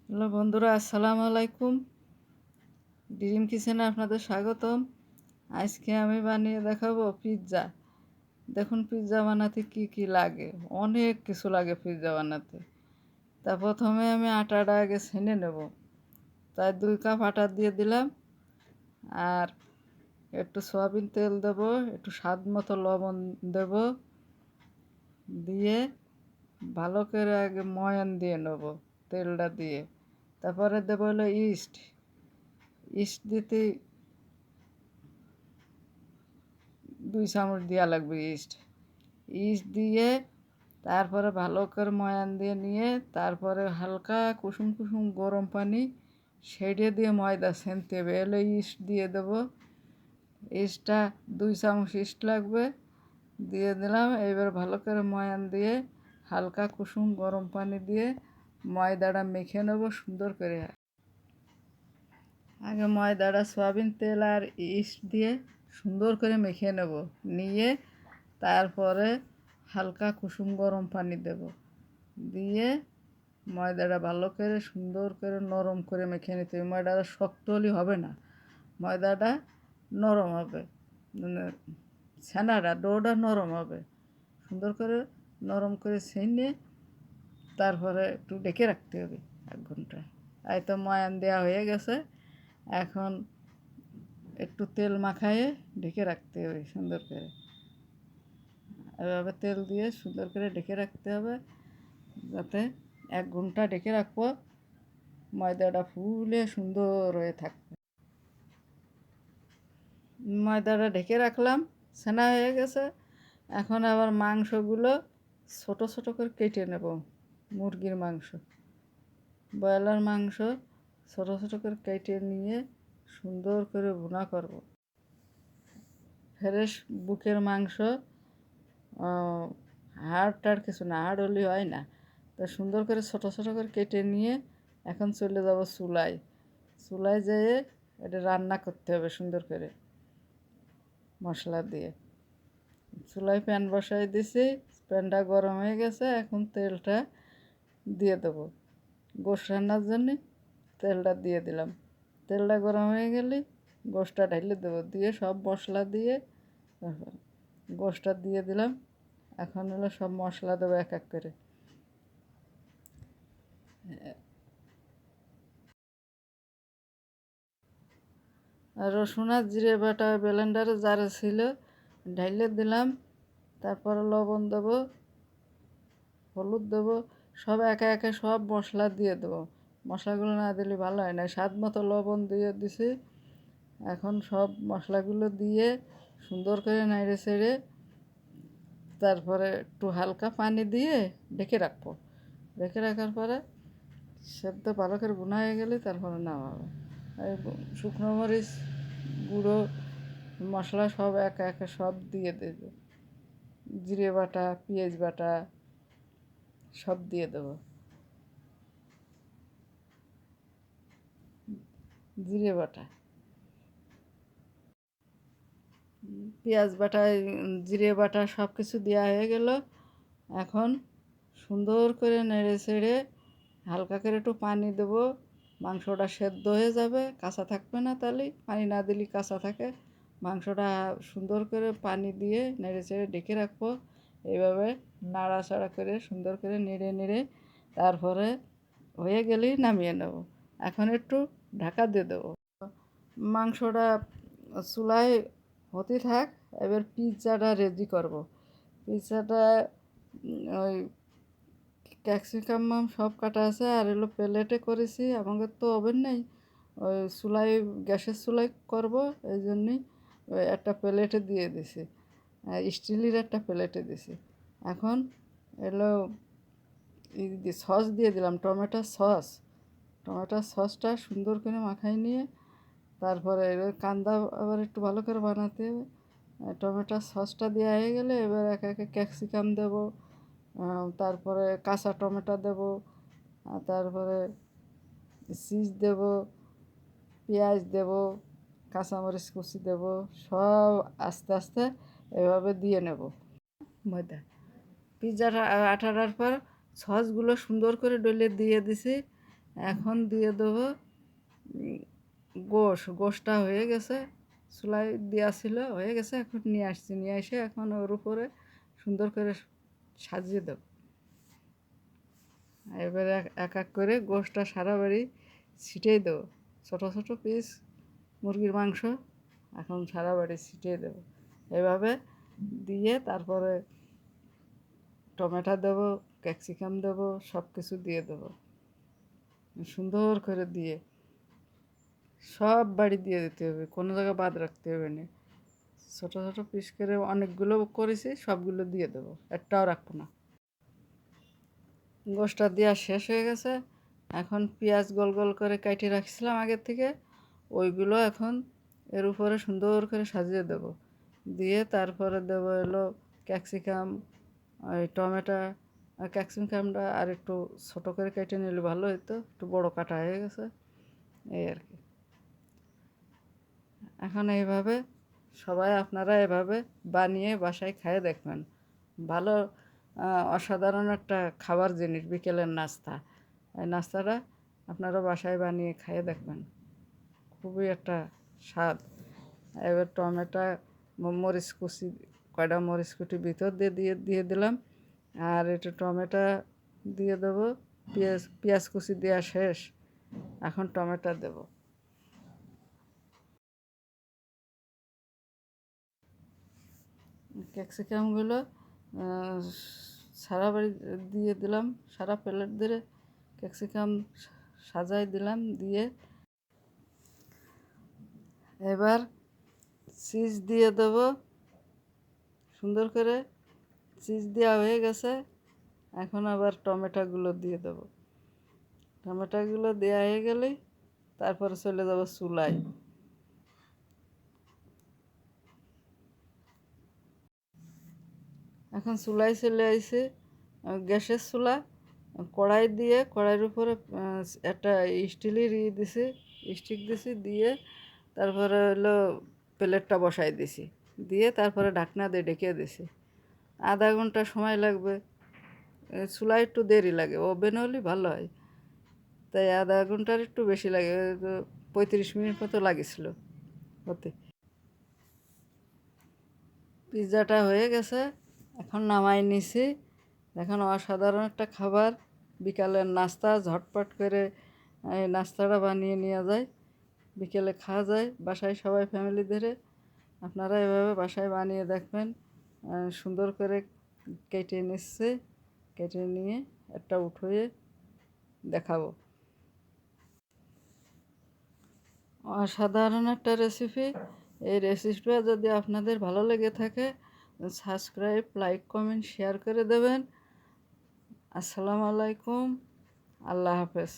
Hello বন্ধুরা, আসসালামু আলাইকুম। ড্রিম কিচেনে আপনাদের স্বাগতম। আজকে আমি বানিয়ে দেখাবো পিৎজা। দেখুন পিৎজা বানাতে কি কি লাগে। অনেক কিছু লাগে পিৎজা বানাতে। তা প্রথমে আমি আটাটা আগে ছেনে নেব। তাই 2 কাপ আটা দিয়ে দিলাম। আর একটু সয়াবিন তেল দেব, একটু স্বাদ মতো লবণ দেব, দিয়ে ভালো করে আগে ময়ান দিয়ে নেব তেলটা দিয়ে। তারপরে দেবো হলো ইস্ট। ইস্ট দিতে 2 চামচ দেওয়া লাগবে ইস্ট। ইস্ট দিয়ে তারপরে ভালো করে ময়ান দিয়ে নিয়ে তারপরে হালকা কুসুম কুসুম গরম পানি সেড়ে দিয়ে ময়দা ছেনতে হবে। এলে ইস্ট দিয়ে দেবো। ইস্টটা 2 চামচ ইস্ট লাগবে, দিয়ে দিলাম। এবার ভালো করে ময়ান দিয়ে হালকা কুসুম গরম পানি দিয়ে ময়দাটা মেখে নেব সুন্দর করে। আগে ময়দাটা সয়াবিন তেল আর ইস্ট দিয়ে সুন্দর করে মেখে নেব, নিয়ে তারপরে হালকা কুসুম গরম পানি দেব, দিয়ে ময়দাটা ভালো করে সুন্দর করে নরম করে মেখে নিতে হবে। ময়দাটা শক্ত হলে হবে না, ময়দাটা নরম হবে, মানে ছানাটা ডোটা নরম হবে। সুন্দর করে নরম করে ছেনে তারপরে একটু ডেকে রাখতে হবে 1 ঘন্টা। এই তো ময়ান দেওয়া হয়ে গেছে। এখন একটু তেল মাখায়ে ঢেকে রাখতে হবে সুন্দর করে। এভাবে তেল দিয়ে সুন্দর করে ঢেকে রাখতে হবে, যাতে 1 ঘন্টা ঢেকে রাখবো, ময়দাটা ফুলে সুন্দর হয়ে থাকবে। ময়দাটা ঢেকে রাখলাম, ছানা হয়ে গেছে। এখন আবার মাংসগুলো ছোট ছোট করে কেটে নেব। মুরগির মাংস, ব্রয়লার মাংস ছোট ছোট করে কেটে নিয়ে সুন্দর করে ভুনা করব। ফ্রেশ বুকের মাংস, হাড় টাড় কিছু না, হাড় হলে হয় না। তা সুন্দর করে ছোট ছোট করে কেটে নিয়ে এখন চলে যাব চুলায়। চুলায় যেয়ে এটা রান্না করতে হবে সুন্দর করে মশলা দিয়ে। চুলায় প্যান বসাই দিছি, প্যানটা গরম হয়ে গেছে। এখন তেলটা দিয়ে দেবো গোশ রান্নার জন্যে। তেলটা দিয়ে দিলাম। তেলটা গরম হয়ে গেলে গোশটা ঢেলে দেবো, দিয়ে সব মশলা দিয়ে গোশটা দিয়ে দিলাম। এখন হলো সব মশলা দেবো এক এক করে। আর রসুন আর জিরে বাটা ব্লেন্ডারে যারা ছিল ঢাইলে দিলাম। তারপরে লবণ দেবো, হলুদ দেবো, সব একে একে সব মশলা দিয়ে দেবো। মশলাগুলো না দিলে ভালো হয় না। স্বাদ মতো লবণ দিয়ে দিছি। এখন সব মশলাগুলো দিয়ে সুন্দর করে নাড়ে ছেড়ে তারপরে একটু হালকা পানি দিয়ে ঢেকে রাখবো। ঢেকে রাখার পরে সেদ্ধ ভালো করে ভুনা হয়ে গেলে তারপরে নামাবো। এই শুকনো মরিচ গুঁড়ো মশলা সব একে একে সব দিয়ে দেবো। জিরে বাটা, পেঁয়াজ বাটা সব দিয়ে দেবো। জিরে বাটা, পেঁয়াজ বাটা, জিরে বাটা সব কিছু দেওয়া হয়ে গেল। এখন সুন্দর করে নেড়ে ছেড়ে হালকা করে একটু পানি দেবো। মাংসটা সেদ্ধ হয়ে যাবে, কাঁচা থাকবে না। তাহলে পানি না দিলে কাঁচা থাকে। মাংসটা সুন্দর করে পানি দিয়ে নেড়ে চেড়ে ঢেকে রাখবো। এইভাবে নাড়াচাড়া করে সুন্দর করে নেড়ে নেড়ে তারপরে হয়ে গেলেই নামিয়ে নেব। এখন একটু ঢাকা দিয়ে দেবো। মাংসটা চুলায় হতে থাক। এবার পিৎজাটা রেডি করব। পিৎজাটা ওই ক্যাপসিকাম সব কাটা আছে, আর এলো প্লেটে করেছি। আমাদের তো ওভেন নেই, ওই চুলায় গ্যাসের চুলায় করব। এই জন্যই ওই একটা প্লেটে দিয়ে দিছি, স্টিলের একটা প্লেটে দিছি। এখন এলো সস দিয়ে দিলাম, টমেটো সস। টমেটো সসটা সুন্দর করে মাখাই নিয়ে তারপরে এবার কান্দা আবার একটু ভালো করে বানাতে হবে। টমেটো সসটা দেওয়া হয়ে গেলে এবার একে একে ক্যাপসিকাম দেবো, তারপরে কাঁচা টমেটো দেবো, তারপরে চিজ দেবো, পেঁয়াজ দেবো, কাঁচামরিচ কুচি দেবো। সব আস্তে আস্তে এভাবে দিয়ে নেব ময়দা। পিৎজাটা আঠাটার পর সসগুলো সুন্দর করে ডলে দিয়ে দিছি। এখন দিয়ে দেবো গোশটা হয়ে গেছে, চুলায় দেওয়া ছিল, হয়ে গেছে। এখন নিয়ে এসে এখন ওর উপরে সুন্দর করে সাজিয়ে দেবো। এবারে এক এক করে গোশটা সারা বাড়ি ছিটিয়ে দেবো। ছোটো ছোটো পিস মুরগির মাংস এখন সারা বাড়ি ছিটিয়ে দেবো। এভাবে দিয়ে তারপরে টমেটো দেবো, ক্যাপসিকাম দেবো, সব কিছু দিয়ে দেবো। সুন্দর করে দিয়ে সব বাড়ি দিয়ে দিতে হবে, কোনো জায়গায় বাদ রাখতে হবে না। ছোটো ছোটো পিস করে অনেকগুলো করেছি, সবগুলো দিয়ে দেবো, একটাও রাখবো না। গোশটা দেওয়া শেষ হয়ে গেছে। এখন পেঁয়াজ গোল গোল করে কেটে রাখছিলাম আগের থেকে, ওইগুলো এখন এর উপরে সুন্দর করে সাজিয়ে দেব। দিয়ে তারপরে দেবো এলো ক্যাপসিকাম, ওই টমেটো। আর ক্যাপসিকামটা আর একটু ছোটো করে কেটে নিলে ভালো হতো, একটু বড় কাটা হয়ে গেছে, এই আর কি। এখন এইভাবে সবাই আপনারা এভাবে বানিয়ে বাসায় খেয়ে দেখবেন। ভালো অসাধারণ একটা খাবার জিনিস, বিকেলের নাস্তা। এই নাস্তাটা আপনারা বাসায় বানিয়ে খেয়ে দেখবেন, খুবই একটা স্বাদ। এবার টমেটো, মরিচ কুচি, কয়টা মরিচ কুচি ভিতর দিয়ে দিলাম। আর একটু টমেটো দিয়ে দেবো। পেঁয়াজ কুচি দেওয়া শেষ, এখন টমেটো দেবো। ক্যাপসিকামগুলো সারা বাড়ি দিয়ে দিলাম, সারা প্লেট ধরে ক্যাপসিকাম সাজাই দিলাম। দিয়ে এবার চিজ দিয়ে দেবো সুন্দর করে। চিজ দেওয়া হয়ে গেছে, এখন আবার টমেটোগুলো দিয়ে দেবো। টমেটোগুলো দেওয়া হয়ে গেলেই তারপরে চলে যাব চুলায়। এখন চুলায় চলে আসছে, গ্যাসের চুলা। কড়াই দিয়ে কড়াইয়ের উপরে একটা স্টিলের দিছি, স্টিক দিছি। দিয়ে তারপরে হলো প্লেটটা বসাই দিছি, দিয়ে তারপরে ঢাকনা দিয়ে ঢেকে দিছি। আধা ঘন্টা সময় লাগবে। চুলায় একটু দেরি লাগে, ওভেন হলে ভালো হয়, তাই আধা ঘন্টার একটু বেশি লাগে, 35 মিনিট মতো লাগেছিল হতে। পিৎজাটা হয়ে গেছে, এখন নামাই নিছি। এখন অসাধারণ একটা খাবার, বিকালের নাস্তা, ঝটপট করে এই নাস্তাটা বানিয়ে নেওয়া যায়, বিকেলে খাওয়া যায় বাসায় সবাই ফ্যামিলি ধরে। আপনারা এভাবে বাসায় বানিয়ে দেখবেন। সুন্দর করে কেটে নিচ্ছে, কেটে নিয়ে একটা উঠিয়ে দেখাবো। অসাধারণ একটা রেসিপি। এই রেসিপিটা যদি আপনাদের ভালো লেগে থাকে, সাবস্ক্রাইব, লাইক, কমেন্ট, শেয়ার করে দেবেন। আসসালামু আলাইকুম, আল্লাহ হাফেজ।